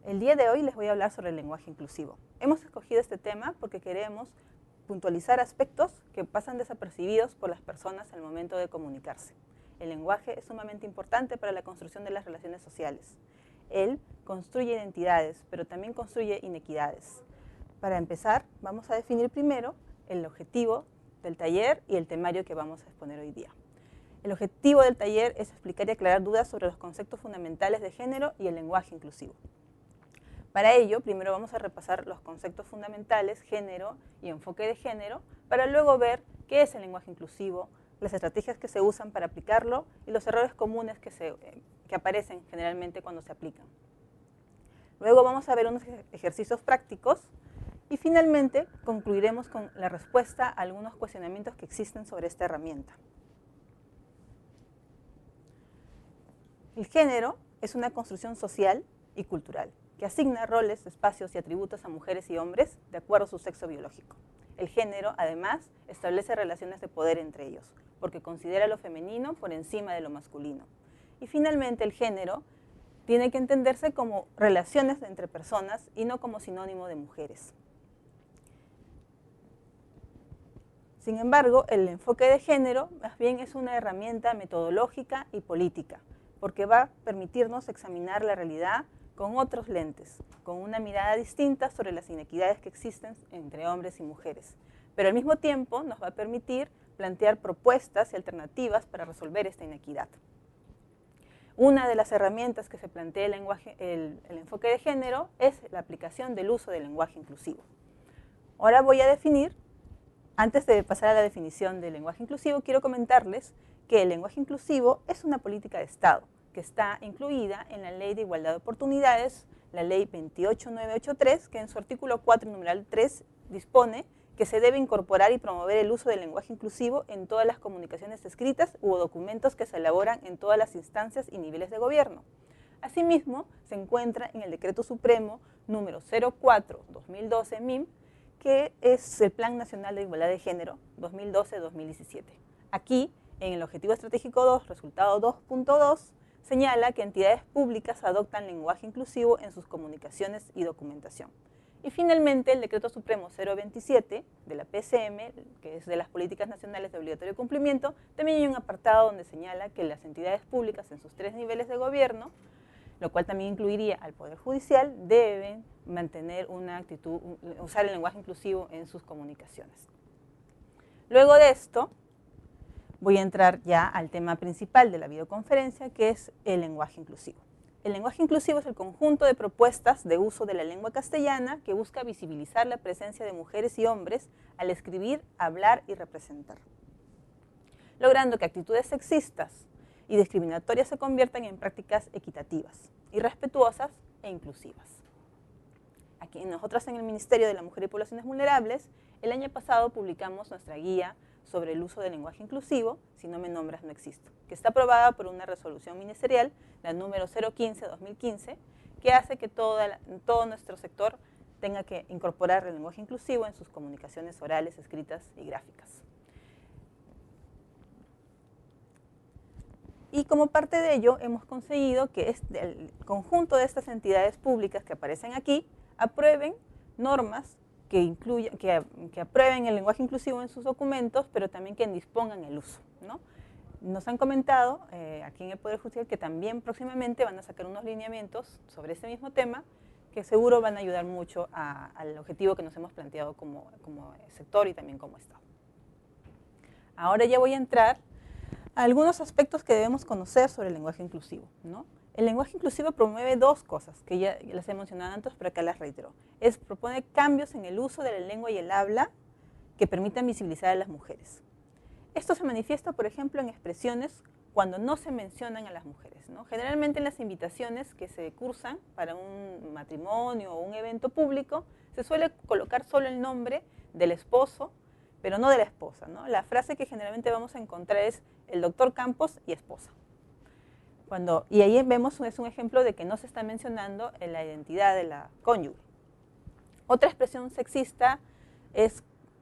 El día de hoy les voy a hablar sobre el lenguaje inclusivo. Hemos escogido este tema porque queremos puntualizar aspectos que pasan desapercibidos por las personas al momento de comunicarse. El lenguaje es sumamente importante para la construcción de las relaciones sociales. Él construye identidades, pero también construye inequidades. Para empezar, vamos a definir primero el objetivo del taller y el temario que vamos a exponer hoy día. El objetivo del taller es explicar y aclarar dudas sobre los conceptos fundamentales de género y el lenguaje inclusivo. Para ello, primero vamos a repasar los conceptos fundamentales, género y enfoque de género, para luego ver qué es el lenguaje inclusivo, las estrategias que se usan para aplicarlo y los errores comunes que aparecen generalmente cuando se aplican. Luego vamos a ver unos ejercicios prácticos y finalmente concluiremos con la respuesta a algunos cuestionamientos que existen sobre esta herramienta. El género es una construcción social y cultural que asigna roles, espacios y atributos a mujeres y hombres de acuerdo a su sexo biológico. El género, además, establece relaciones de poder entre ellos, porque considera lo femenino por encima de lo masculino. Y finalmente, el género tiene que entenderse como relaciones entre personas y no como sinónimo de mujeres. Sin embargo, el enfoque de género más bien es una herramienta metodológica y política, porque va a permitirnos examinar la realidad con otros lentes, con una mirada distinta sobre las inequidades que existen entre hombres y mujeres. Pero al mismo tiempo nos va a permitir plantear propuestas y alternativas para resolver esta inequidad. Una de las herramientas que se plantea el enfoque de género es la aplicación del uso del lenguaje inclusivo. Ahora voy a definir, antes de pasar a la definición del lenguaje inclusivo, quiero comentarles que el lenguaje inclusivo es una política de Estado que está incluida en la Ley de Igualdad de Oportunidades, la Ley 28983, que en su artículo 4 y numeral 3 dispone que se debe incorporar y promover el uso del lenguaje inclusivo en todas las comunicaciones escritas u documentos que se elaboran en todas las instancias y niveles de gobierno. Asimismo, se encuentra en el Decreto Supremo número 04-2012 MIM, que es el Plan Nacional de Igualdad de Género 2012-2017. Aquí, en el Objetivo Estratégico 2, resultado 2.2, señala que entidades públicas adoptan lenguaje inclusivo en sus comunicaciones y documentación. Y finalmente, el Decreto Supremo 027 de la PCM, que es de las Políticas Nacionales de Obligatorio Cumplimiento, también hay un apartado donde señala que las entidades públicas en sus 3 niveles de gobierno, lo cual también incluiría al Poder Judicial, deben mantener una actitud, usar el lenguaje inclusivo en sus comunicaciones. Luego de esto, voy a entrar ya al tema principal de la videoconferencia, que es el lenguaje inclusivo. El lenguaje inclusivo es el conjunto de propuestas de uso de la lengua castellana que busca visibilizar la presencia de mujeres y hombres al escribir, hablar y representar, logrando que actitudes sexistas y discriminatorias se conviertan en prácticas equitativas, irrespetuosas e inclusivas. Aquí nosotros en el Ministerio de la Mujer y Poblaciones Vulnerables, el año pasado publicamos nuestra guía sobre el uso del lenguaje inclusivo, Si no me nombras no existo, que está aprobada por una resolución ministerial, la número 015-2015, que hace que todo nuestro sector tenga que incorporar el lenguaje inclusivo en sus comunicaciones orales, escritas y gráficas. Y como parte de ello, hemos conseguido que el conjunto de estas entidades públicas que aparecen aquí aprueben normas que aprueben el lenguaje inclusivo en sus documentos, pero también que dispongan el uso, ¿no? Nos han comentado aquí en el Poder Judicial que también próximamente van a sacar unos lineamientos sobre ese mismo tema que seguro van a ayudar mucho al objetivo que nos hemos planteado como sector y también como Estado. Ahora ya voy a entrar a algunos aspectos que debemos conocer sobre el lenguaje inclusivo, ¿no? El lenguaje inclusivo promueve dos cosas, que ya las he mencionado antes, pero acá las reitero. Propone cambios en el uso de la lengua y el habla que permitan visibilizar a las mujeres. Esto se manifiesta, por ejemplo, en expresiones cuando no se mencionan a las mujeres, ¿no? Generalmente en las invitaciones que se cursan para un matrimonio o un evento público, se suele colocar solo el nombre del esposo, pero no de la esposa, ¿no? La frase que generalmente vamos a encontrar es el doctor Campos y esposa. Y ahí vemos, es un ejemplo de que no se está mencionando en la identidad de la cónyuge. Otra expresión sexista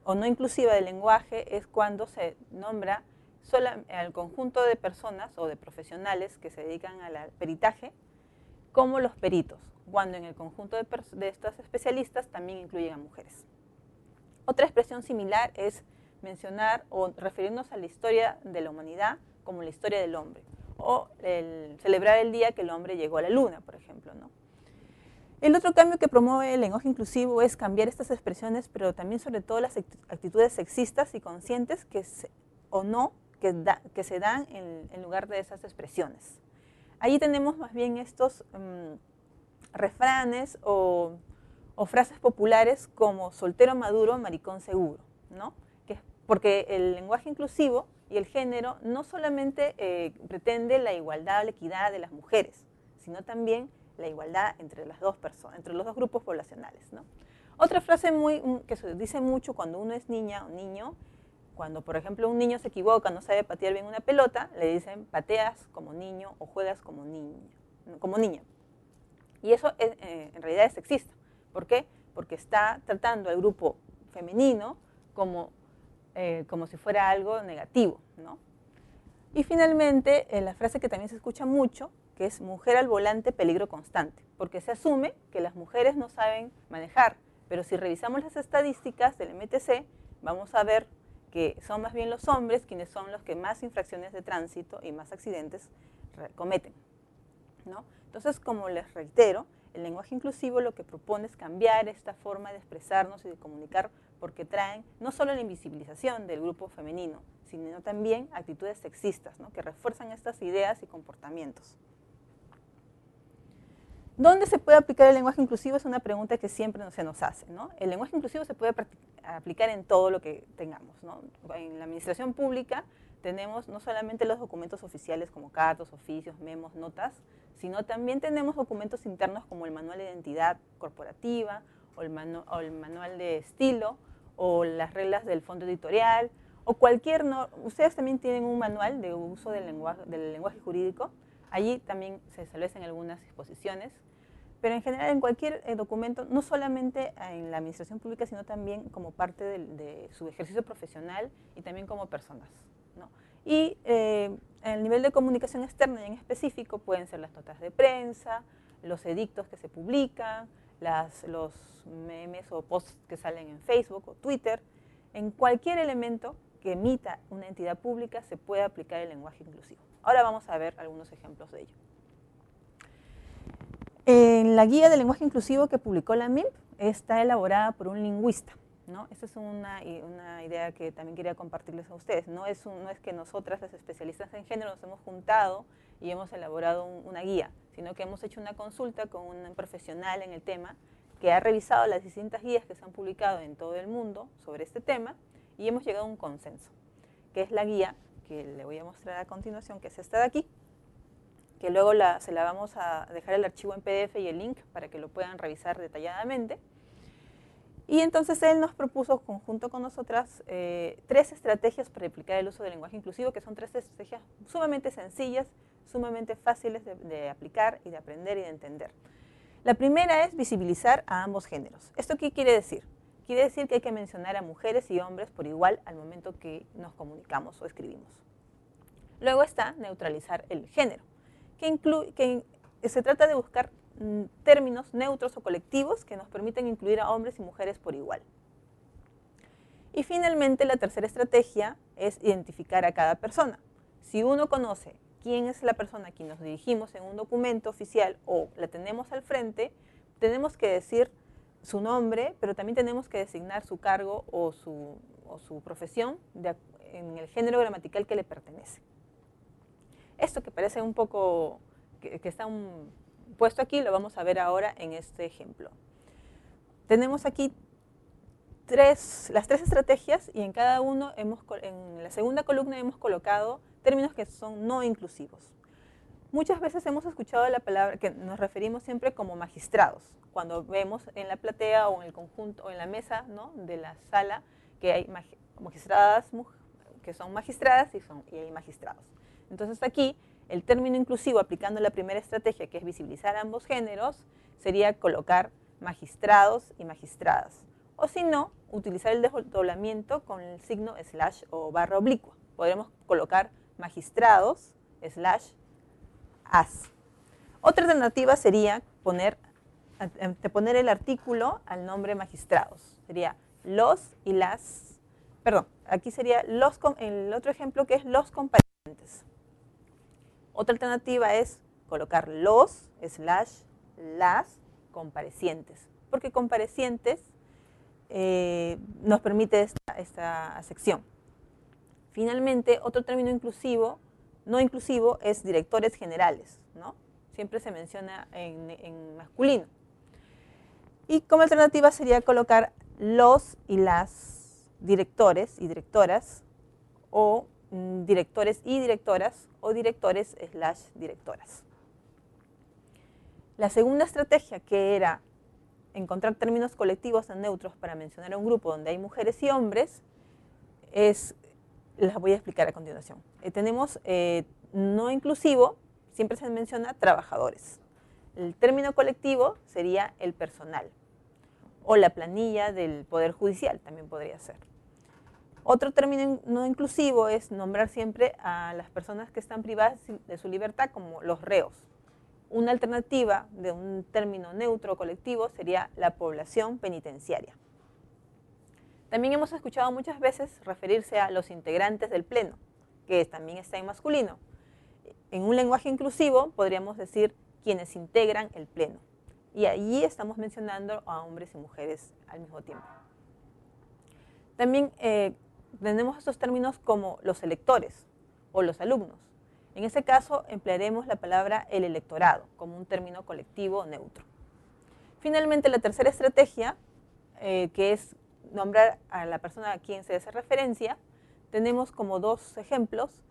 o no inclusiva del lenguaje es cuando se nombra al conjunto de personas o de profesionales que se dedican al peritaje como los peritos, cuando en el conjunto de estas especialistas también incluyen a mujeres. Otra expresión similar es mencionar o referirnos a la historia de la humanidad como la historia del hombre, o celebrar el día que el hombre llegó a la luna, por ejemplo, ¿no? El otro cambio que promueve el lenguaje inclusivo es cambiar estas expresiones, pero también sobre todo las actitudes sexistas y conscientes que se dan en lugar de esas expresiones. Allí tenemos más bien estos refranes o frases populares como soltero maduro, maricón seguro, ¿no? Porque el lenguaje inclusivo y el género no solamente pretende la igualdad o la equidad de las mujeres, sino también la igualdad entre las dos personas, entre los dos grupos poblacionales, ¿no? Otra frase que se dice mucho cuando uno es niña o niño, cuando por ejemplo un niño se equivoca, no sabe patear bien una pelota, le dicen pateas como niño o juegas como niña. Y eso en realidad es sexista. ¿Por qué? Porque está tratando al grupo femenino como si fuera algo negativo, ¿no? Y finalmente, la frase que también se escucha mucho, que es mujer al volante, peligro constante, porque se asume que las mujeres no saben manejar, pero si revisamos las estadísticas del MTC, vamos a ver que son más bien los hombres quienes son los que más infracciones de tránsito y más accidentes cometen, ¿no? Entonces, como les reitero, el lenguaje inclusivo lo que propone es cambiar esta forma de expresarnos y de comunicar, porque traen no solo la invisibilización del grupo femenino, sino también actitudes sexistas, ¿no? Que refuerzan estas ideas y comportamientos. ¿Dónde se puede aplicar el lenguaje inclusivo? Es una pregunta que siempre se nos hace, ¿no? El lenguaje inclusivo se puede aplicar en todo lo que tengamos, ¿no? En la administración pública tenemos no solamente los documentos oficiales como cartas, oficios, memos, notas, sino también tenemos documentos internos como el manual de identidad corporativa o el manual de estilo o las reglas del fondo editorial o cualquier... Ustedes también tienen un manual de uso del lenguaje jurídico. Allí también se establecen algunas disposiciones, pero en general en cualquier documento, no solamente en la administración pública, sino también como parte de su ejercicio profesional y también como personas, ¿no? Y el nivel de comunicación externa y en específico pueden ser las notas de prensa, los edictos que se publican, los memes o posts que salen en Facebook o Twitter. En cualquier elemento que emita una entidad pública se puede aplicar el lenguaje inclusivo. Ahora vamos a ver algunos ejemplos de ello. En la guía del lenguaje inclusivo que publicó la MIMP está elaborada por un lingüista, ¿no? Esta es una idea que también quería compartirles a ustedes. No es que nosotras, las especialistas en género, nos hemos juntado y hemos elaborado una guía, sino que hemos hecho una consulta con un profesional en el tema que ha revisado las distintas guías que se han publicado en todo el mundo sobre este tema y hemos llegado a un consenso, que es la guía que le voy a mostrar a continuación, que es esta de aquí, que luego se la vamos a dejar el archivo en PDF y el link para que lo puedan revisar detalladamente. Y entonces él nos propuso, conjunto con nosotras, 3 estrategias para aplicar el uso del lenguaje inclusivo, que son 3 estrategias sumamente sencillas, sumamente fáciles de aplicar y de aprender y de entender. La primera es visibilizar a ambos géneros. ¿Esto qué quiere decir? Quiere decir que hay que mencionar a mujeres y hombres por igual al momento que nos comunicamos o escribimos. Luego está neutralizar el género, que se trata de buscar términos neutros o colectivos que nos permiten incluir a hombres y mujeres por igual. Y finalmente, la tercera estrategia es identificar a cada persona. Si uno conoce quién es la persona a quien nos dirigimos en un documento oficial o la tenemos al frente, tenemos que decir su nombre, pero también tenemos que designar su cargo o su profesión en el género gramatical que le pertenece. Esto que parece un poco, que está puesto aquí, lo vamos a ver ahora en este ejemplo. Tenemos aquí las 3 estrategias y en cada uno, en la segunda columna hemos colocado términos que son no inclusivos. Muchas veces hemos escuchado la palabra, que nos referimos siempre como magistrados, cuando vemos en la platea o en el conjunto o en la mesa, ¿no?, de la sala que hay magistradas que son magistradas y hay magistrados. Entonces aquí el término inclusivo, aplicando la primera estrategia, que es visibilizar ambos géneros, sería colocar magistrados y magistradas. O si no, utilizar el desdoblamiento con el signo slash o barra oblicua. Podremos colocar magistrados slash as. Otra alternativa sería poner el artículo al nombre magistrados. Sería los y las, perdón, aquí sería el otro ejemplo que es los comparecientes. Otra alternativa es colocar los / las comparecientes, porque comparecientes nos permite esta sección. Finalmente, otro término no inclusivo es directores generales, ¿no? Siempre se menciona en masculino. Y como alternativa sería colocar los y las directores y directoras, o directores y directoras, o directores / directoras. La segunda estrategia, que era encontrar términos colectivos neutros para mencionar a un grupo donde hay mujeres y hombres, las voy a explicar a continuación. Tenemos no inclusivo, siempre se menciona trabajadores. El término colectivo sería el personal, o la planilla del Poder Judicial, también podría ser. Otro término no inclusivo es nombrar siempre a las personas que están privadas de su libertad como los reos. Una alternativa de un término neutro colectivo sería la población penitenciaria. También hemos escuchado muchas veces referirse a los integrantes del pleno, que también está en masculino. En un lenguaje inclusivo podríamos decir quienes integran el pleno. Y allí estamos mencionando a hombres y mujeres al mismo tiempo. También tenemos estos términos como los electores o los alumnos. En ese caso emplearemos la palabra el electorado como un término colectivo neutro. Finalmente, la tercera estrategia, que es nombrar a la persona a quien se hace referencia, tenemos como dos ejemplos.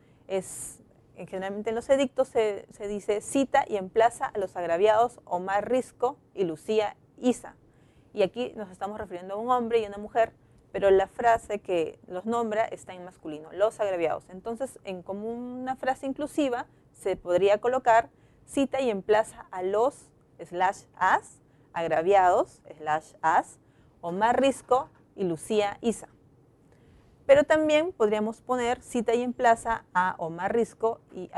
Generalmente en los edictos se dice cita y emplaza a los agraviados Omar Risco y Lucía Isa. Y aquí nos estamos refiriendo a un hombre y a una mujer, pero la frase que los nombra está en masculino, los agraviados. Entonces, como una frase inclusiva, se podría colocar cita y emplaza a los /as, agraviados /as, Omar Risco y Lucía Isa. Pero también podríamos poner cita y emplaza a Omar Risco y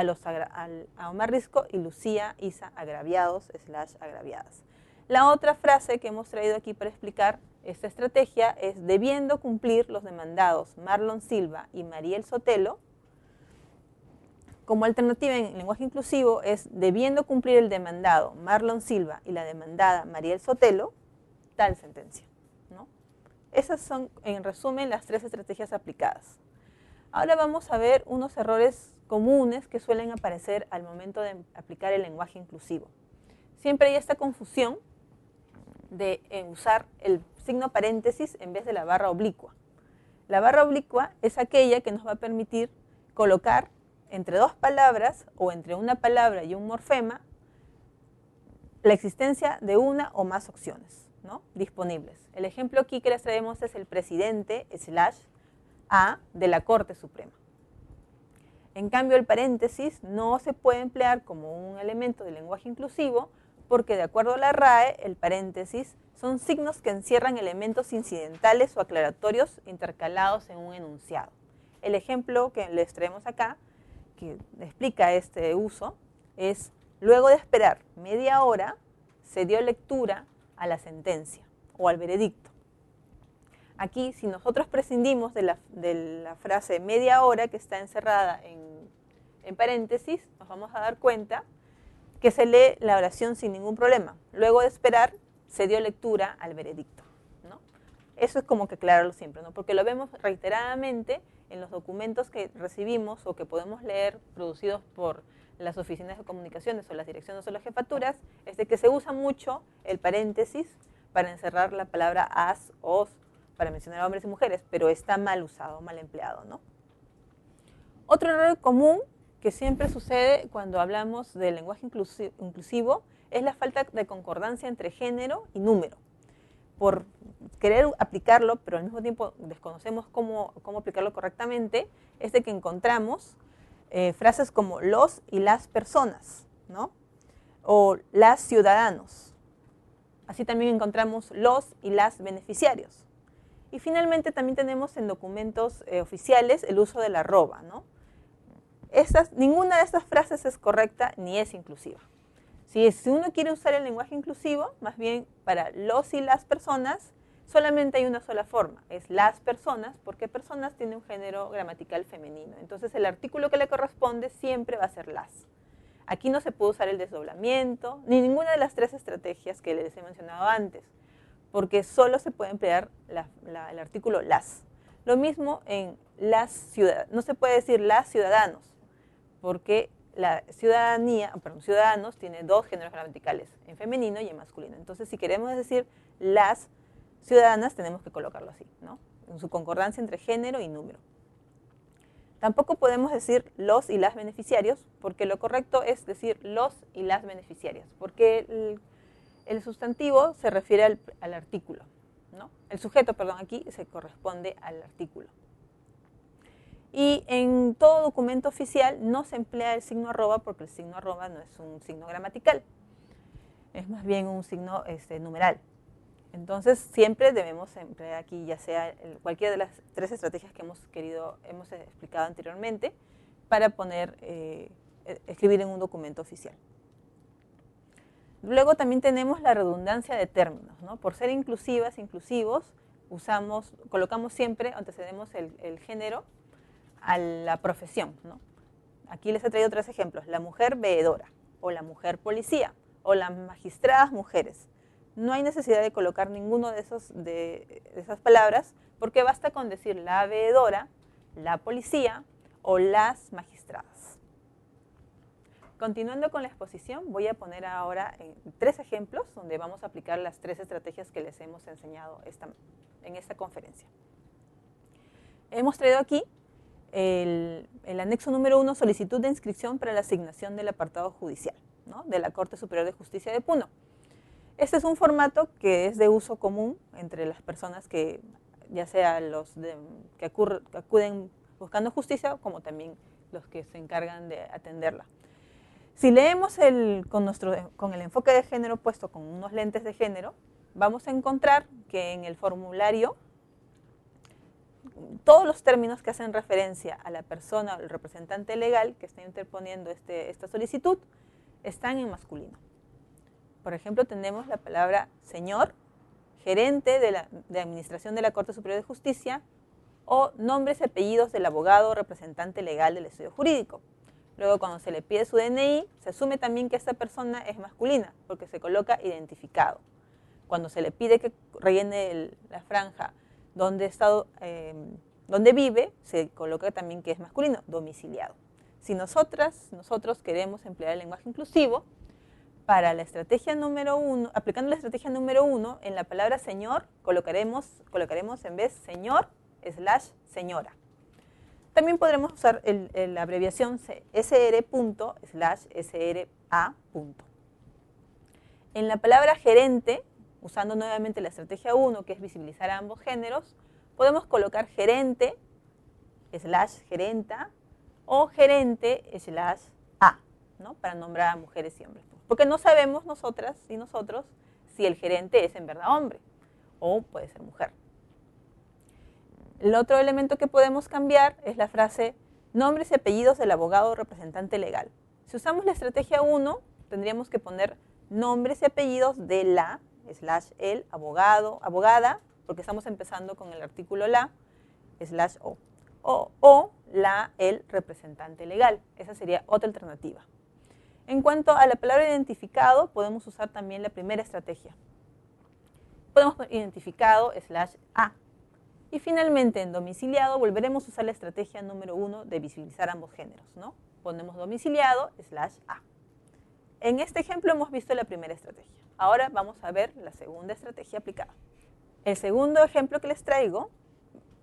Omar Risco y Lucía Isa, agraviados /agraviadas. La otra frase que hemos traído aquí para explicar esta estrategia es debiendo cumplir los demandados Marlon Silva y Mariel Sotelo. Como alternativa en lenguaje inclusivo es debiendo cumplir el demandado Marlon Silva y la demandada Mariel Sotelo, tal sentencia, ¿no? Esas son, en resumen, las tres estrategias aplicadas. Ahora vamos a ver unos errores comunes que suelen aparecer al momento de aplicar el lenguaje inclusivo. Siempre hay esta confusión de usar el signo paréntesis en vez de la barra oblicua. La barra oblicua es aquella que nos va a permitir colocar entre dos palabras o entre una palabra y un morfema la existencia de una o más opciones, ¿no?, disponibles. El ejemplo aquí que les traemos es el presidente /A de la Corte Suprema. En cambio, el paréntesis no se puede emplear como un elemento del lenguaje inclusivo porque, de acuerdo a la RAE, el paréntesis son signos que encierran elementos incidentales o aclaratorios intercalados en un enunciado. El ejemplo que les traemos acá, que explica este uso, es: luego de esperar media hora, se dio lectura a la sentencia o al veredicto. Aquí, si nosotros prescindimos de la frase media hora que está encerrada en paréntesis, nos vamos a dar cuenta que se lee la oración sin ningún problema. Luego de esperar, se dio lectura al veredicto, ¿no? Eso es como que aclararlo siempre, ¿no?, porque lo vemos reiteradamente en los documentos que recibimos o que podemos leer producidos por las oficinas de comunicaciones o las direcciones o las jefaturas, es de que se usa mucho el paréntesis para encerrar la palabra as, os, para mencionar a hombres y mujeres, pero está mal usado, mal empleado, ¿no? Otro error común que siempre sucede cuando hablamos del lenguaje inclusivo es la falta de concordancia entre género y número. Por querer aplicarlo, pero al mismo tiempo desconocemos cómo aplicarlo correctamente, es de que encontramos frases como los y las personas, ¿no?, o las ciudadanos. Así también encontramos los y las beneficiarios. Y finalmente también tenemos en documentos oficiales el uso de la arroba, ¿no? Ninguna de estas frases es correcta ni es inclusiva. Si uno quiere usar el lenguaje inclusivo, más bien para los y las personas, solamente hay una sola forma, es las personas, porque personas tiene un género gramatical femenino. Entonces el artículo que le corresponde siempre va a ser las. Aquí no se puede usar el desdoblamiento, ni ninguna de las 3 estrategias que les he mencionado antes, porque solo se puede emplear el artículo las. Lo mismo en las ciudadanas, no se puede decir las ciudadanos, porque la ciudadanos tiene 2 géneros gramaticales, en femenino y en masculino. Entonces, si queremos decir las ciudadanas, tenemos que colocarlo así, ¿no? En su concordancia entre género y número. Tampoco podemos decir los y las beneficiarios, porque lo correcto es decir los y las beneficiarias, porque el sustantivo se refiere al artículo, ¿no? El sujeto, perdón, aquí se corresponde al artículo. Y en todo documento oficial no se emplea el signo arroba porque el signo arroba no es un signo gramatical, es más bien un signo numeral. Entonces siempre debemos emplear aquí ya sea cualquiera de las 3 estrategias que hemos explicado anteriormente para escribir en un documento oficial. Luego también tenemos la redundancia de términos, ¿no? Por ser inclusivas, inclusivos, colocamos siempre, antecedemos el género a la profesión, ¿no? Aquí les he traído 3 ejemplos, la mujer veedora, o la mujer policía, o las magistradas mujeres. No hay necesidad de colocar ninguno de esas palabras, porque basta con decir la veedora, la policía o las magistradas. Continuando con la exposición, voy a poner ahora 3 ejemplos donde vamos a aplicar las 3 estrategias que les hemos enseñado en esta conferencia. Hemos traído aquí el anexo número 1, solicitud de inscripción para la asignación del apartado judicial, ¿no? De la Corte Superior de Justicia de Puno. Este es un formato que es de uso común entre las personas que, ya sea que acuden buscando justicia, como también los que se encargan de atenderla. Si leemos con el enfoque de género puesto con unos lentes de género, vamos a encontrar que en el formulario todos los términos que hacen referencia a la persona o el representante legal que está interponiendo esta solicitud están en masculino. Por ejemplo, tenemos la palabra señor, gerente de administración de la Corte Superior de Justicia, o nombres y apellidos del abogado o representante legal del estudio jurídico. Luego, cuando se le pide su DNI, se asume también que esta persona es masculina, porque se coloca identificado. Cuando se le pide que rellene la franja donde vive, se coloca también que es masculino, domiciliado. Si nosotros queremos emplear el lenguaje inclusivo, para la estrategia número 1, aplicando la estrategia número 1, en la palabra señor colocaremos en vez señor /señora. También podremos usar la abreviación sr./sra. En la palabra gerente, usando nuevamente la estrategia 1, que es visibilizar a ambos géneros, podemos colocar gerente /gerenta o gerente /a, ¿no? Para nombrar a mujeres y hombres. Porque no sabemos nosotras y nosotros si el gerente es en verdad hombre o puede ser mujer. El otro elemento que podemos cambiar es la frase nombres y apellidos del abogado o representante legal. Si usamos la estrategia 1, tendríamos que poner nombres y apellidos de la /el abogado, abogada, porque estamos empezando con el artículo la /o, o el representante legal. Esa sería otra alternativa. En cuanto a la palabra identificado, podemos usar también la primera estrategia. Podemos poner identificado /a. Y finalmente, en domiciliado, volveremos a usar la estrategia número 1 de visibilizar ambos géneros, ¿no? Ponemos domiciliado /a. En este ejemplo hemos visto la primera estrategia. Ahora vamos a ver la segunda estrategia aplicada. El segundo ejemplo que les traigo,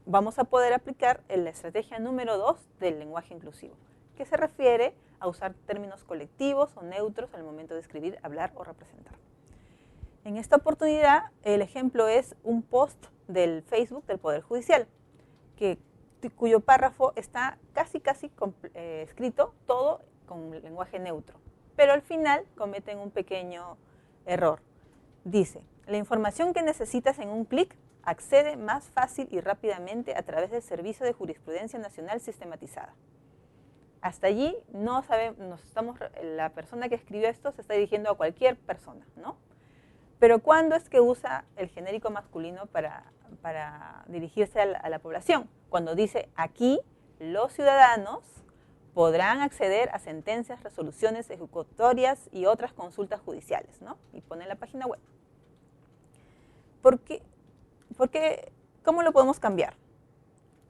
vamos a poder aplicar la estrategia número 2 del lenguaje inclusivo, que se refiere a usar términos colectivos o neutros al momento de escribir, hablar o representar. En esta oportunidad, el ejemplo es un post del Facebook del Poder Judicial, cuyo párrafo está casi escrito todo con lenguaje neutro, pero al final cometen un pequeño error. Dice, la información que necesitas en un clic accede más fácil y rápidamente a través del Servicio de Jurisprudencia Nacional Sistematizada. Hasta allí no sabemos, la persona que escribió esto se está dirigiendo a cualquier persona, ¿no? Pero ¿cuándo es que usa el genérico masculino para dirigirse a la población? Cuando dice, aquí los ciudadanos podrán acceder a sentencias, resoluciones ejecutorias y otras consultas judiciales, ¿no? Y pone en la página web. ¿Por qué? ¿Cómo lo podemos cambiar?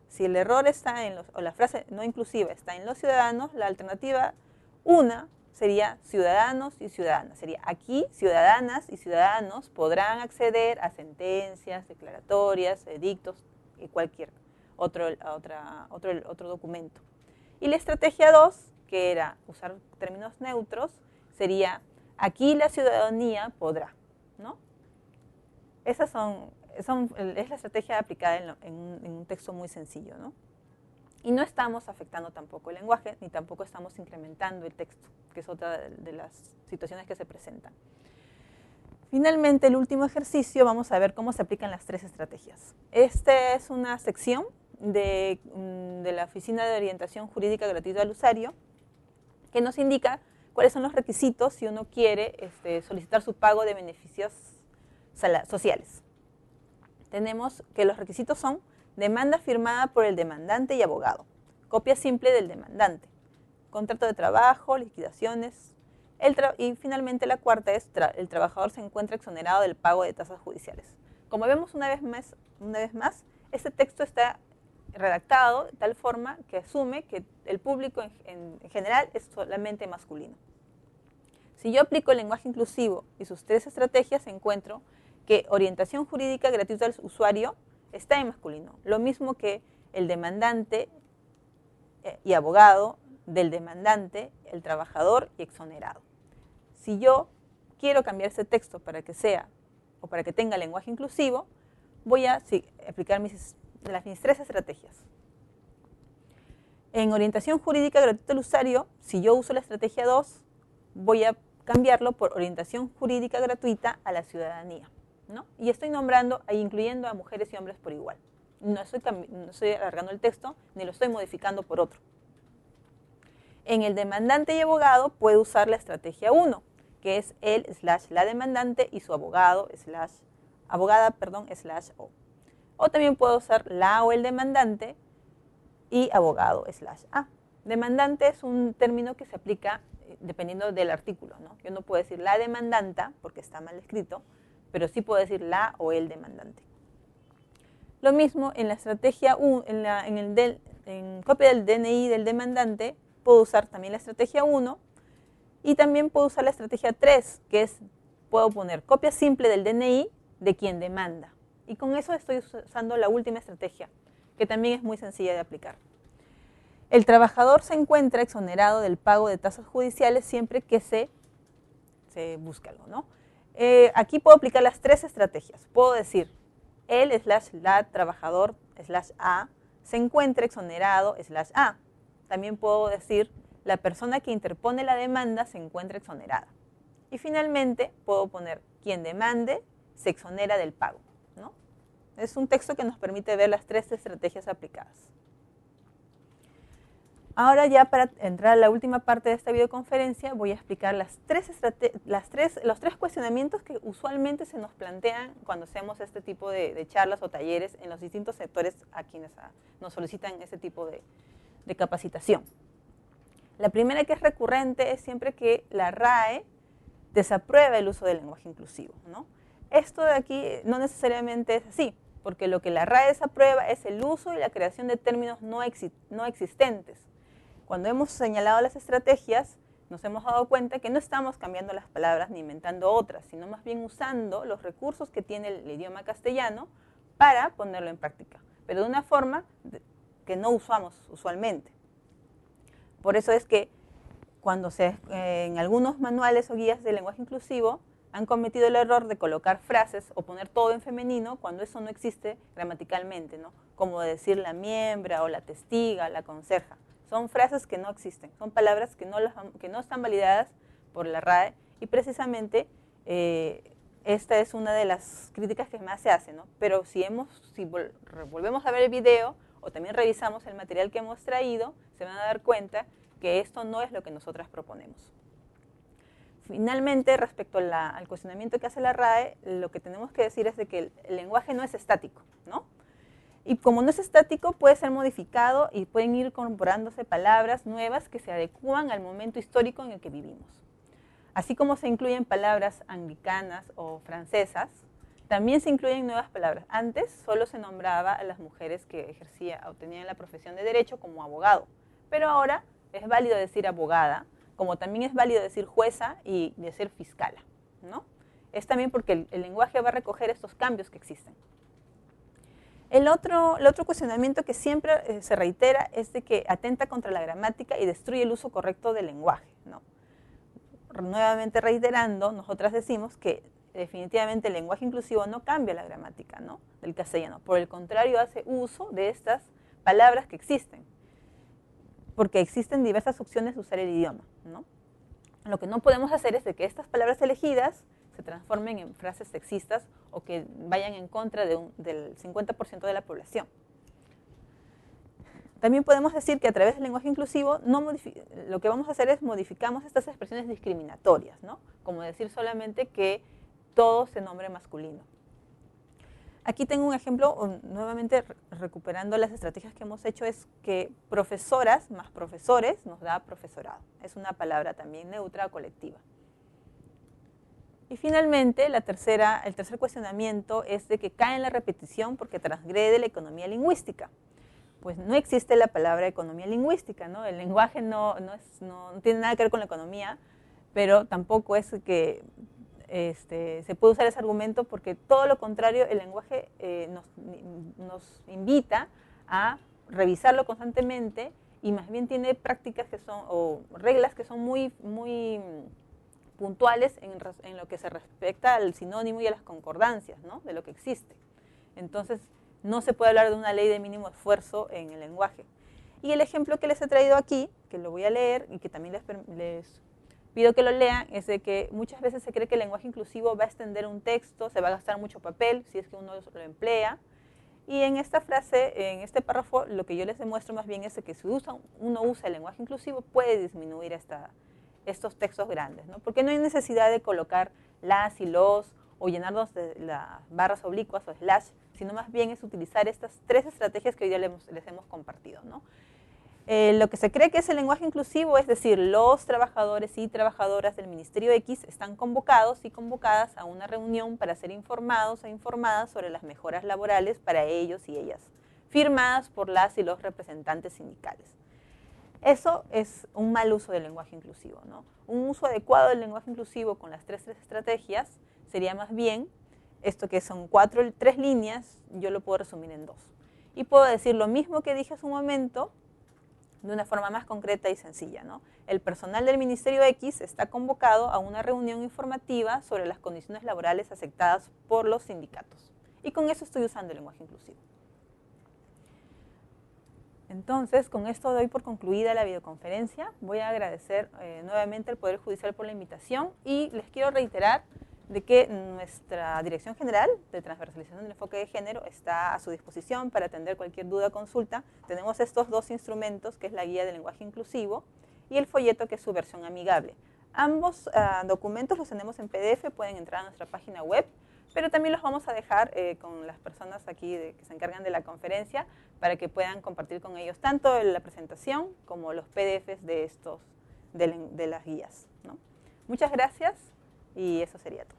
Si el error está o la frase no inclusiva está en los ciudadanos, la alternativa una sería ciudadanos y ciudadanas. Sería aquí ciudadanas y ciudadanos podrán acceder a sentencias, declaratorias, edictos y cualquier otro documento. Y la estrategia 2, que era usar términos neutros, sería aquí la ciudadanía podrá, ¿no? Esas es la estrategia aplicada en un texto muy sencillo, ¿no? Y no estamos afectando tampoco el lenguaje, ni tampoco estamos incrementando el texto, que es otra de las situaciones que se presentan. Finalmente, el último ejercicio, vamos a ver cómo se aplican las 3 estrategias. Esta es una sección de la Oficina de Orientación Jurídica Gratuita al Usuario, que nos indica cuáles son los requisitos si uno quiere solicitar su pago de beneficios sociales. Tenemos que los requisitos son demanda firmada por el demandante y abogado, copia simple del demandante, contrato de trabajo, liquidaciones, y finalmente la cuarta es el trabajador se encuentra exonerado del pago de tasas judiciales. Como vemos una vez más, este texto está redactado de tal forma que asume que el público en general es solamente masculino. Si yo aplico el lenguaje inclusivo y sus 3 estrategias, encuentro que orientación jurídica gratuita al usuario está en masculino, lo mismo que el demandante y abogado, del demandante, el trabajador y exonerado. Si yo quiero cambiar ese texto para que sea o para que tenga lenguaje inclusivo, voy a aplicar mis 3 estrategias. En orientación jurídica gratuita al usuario, si yo uso la estrategia 2, voy a cambiarlo por orientación jurídica gratuita a la ciudadanía, ¿no? Y estoy nombrando e incluyendo a mujeres y hombres por igual. No estoy alargando el texto, ni lo estoy modificando por otro. En el demandante y abogado puede usar la estrategia 1, que es el/la demandante y su abogada/o. O también puedo usar la o el demandante y abogado/a. Demandante es un término que se aplica dependiendo del artículo, ¿no? Yo no puedo decir la demandanta porque está mal escrito, pero sí puedo decir la o el demandante. Lo mismo en la estrategia 1, en copia del DNI del demandante, puedo usar también la estrategia 1 y también puedo usar la estrategia 3, que es, puedo poner copia simple del DNI de quien demanda. Y con eso estoy usando la última estrategia, que también es muy sencilla de aplicar. El trabajador se encuentra exonerado del pago de tasas judiciales siempre que se busque algo, ¿no? Aquí puedo aplicar las 3 estrategias. Puedo decir, el/la trabajador/a se encuentra exonerado/a. También puedo decir, la persona que interpone la demanda se encuentra exonerada. Y finalmente puedo poner, quien demande se exonera del pago, ¿no? Es un texto que nos permite ver las 3 estrategias aplicadas. Ahora ya para entrar a la última parte de esta videoconferencia voy a explicar los 3 cuestionamientos que usualmente se nos plantean cuando hacemos este tipo de charlas o talleres en los distintos sectores a quienes nos solicitan este tipo de capacitación. La primera, que es recurrente, es siempre que la RAE desaprueba el uso del lenguaje inclusivo, ¿no? Esto de aquí no necesariamente es así, porque lo que la RAE desaprueba es el uso y la creación de términos no existentes. Cuando hemos señalado las estrategias, nos hemos dado cuenta que no estamos cambiando las palabras ni inventando otras, sino más bien usando los recursos que tiene el idioma castellano para ponerlo en práctica, pero de una forma que no usamos usualmente. Por eso es que cuando en algunos manuales o guías de lenguaje inclusivo han cometido el error de colocar frases o poner todo en femenino cuando eso no existe gramaticalmente, ¿no? Como decir la miembra o la testiga, la conserja. Son frases que no existen, son palabras que no están validadas por la RAE y precisamente esta es una de las críticas que más se hace, ¿no? Pero si volvemos a ver el video o también revisamos el material que hemos traído, se van a dar cuenta que esto no es lo que nosotras proponemos. Finalmente, respecto al cuestionamiento que hace la RAE, lo que tenemos que decir es de que el lenguaje no es estático, ¿no? Y como no es estático, puede ser modificado y pueden ir incorporándose palabras nuevas que se adecúan al momento histórico en el que vivimos. Así como se incluyen palabras anglicanas o francesas, también se incluyen nuevas palabras. Antes solo se nombraba a las mujeres que ejercían o tenían la profesión de derecho como abogado, pero ahora es válido decir abogada, como también es válido decir jueza y decir fiscala, ¿no? Es también porque el lenguaje va a recoger estos cambios que existen. El otro cuestionamiento que siempre se reitera es de que atenta contra la gramática y destruye el uso correcto del lenguaje, ¿no? Nuevamente reiterando, nosotras decimos que definitivamente el lenguaje inclusivo no cambia la gramática, ¿no?, del castellano. Por el contrario, hace uso de estas palabras que existen, porque existen diversas opciones de usar el idioma, ¿no? Lo que no podemos hacer es de que estas palabras elegidas se transformen en frases sexistas o que vayan en contra del 50% de la población. También podemos decir que a través del lenguaje inclusivo lo que vamos a hacer es modificamos estas expresiones discriminatorias, ¿no? Como decir solamente que todo se nombre masculino. Aquí tengo un ejemplo, nuevamente recuperando las estrategias que hemos hecho, es que profesoras más profesores nos da profesorado. Es una palabra también neutra o colectiva. Y finalmente, el tercer cuestionamiento es de que cae en la repetición porque transgrede la economía lingüística. Pues no existe la palabra economía lingüística, ¿no? El lenguaje no tiene nada que ver con la economía, pero tampoco es que se puede usar ese argumento porque todo lo contrario, el lenguaje nos invita a revisarlo constantemente y más bien tiene prácticas que son, o reglas que son muy puntuales en lo que se respecta al sinónimo y a las concordancias, ¿no?, de lo que existe. Entonces, no se puede hablar de una ley de mínimo esfuerzo en el lenguaje. Y el ejemplo que les he traído aquí, que lo voy a leer y que también les pido que lo lean, es de que muchas veces se cree que el lenguaje inclusivo va a extender un texto, se va a gastar mucho papel si es que uno lo emplea. Y en esta frase, en este párrafo, lo que yo les demuestro más bien es de que si uno usa el lenguaje inclusivo puede disminuir estos textos grandes, ¿no? Porque no hay necesidad de colocar las y los o llenarnos de las barras oblicuas o slash, sino más bien es utilizar estas tres estrategias que hoy día les hemos compartido, ¿no? Lo que se cree que es el lenguaje inclusivo, es decir, los trabajadores y trabajadoras del Ministerio X están convocados y convocadas a una reunión para ser informados e informadas sobre las mejoras laborales para ellos y ellas, firmadas por las y los representantes sindicales. Eso es un mal uso del lenguaje inclusivo, ¿no? Un uso adecuado del lenguaje inclusivo con las tres estrategias sería más bien, esto que son 3 líneas, yo lo puedo resumir en 2. Y puedo decir lo mismo que dije hace un momento, de una forma más concreta y sencilla, ¿no? El personal del Ministerio X está convocado a una reunión informativa sobre las condiciones laborales aceptadas por los sindicatos. Y con eso estoy usando el lenguaje inclusivo. Entonces, con esto doy por concluida la videoconferencia. Voy a agradecer nuevamente al Poder Judicial por la invitación y les quiero reiterar de que nuestra Dirección General de Transversalización del Enfoque de Género está a su disposición para atender cualquier duda o consulta. Tenemos estos 2 instrumentos, que es la Guía del Lenguaje Inclusivo y el folleto, que es su versión amigable. Ambos documentos los tenemos en PDF, pueden entrar a nuestra página web, pero también los vamos a dejar con las personas aquí que se encargan de la conferencia para que puedan compartir con ellos tanto la presentación como los PDFs de las guías, ¿no? Muchas gracias y eso sería todo.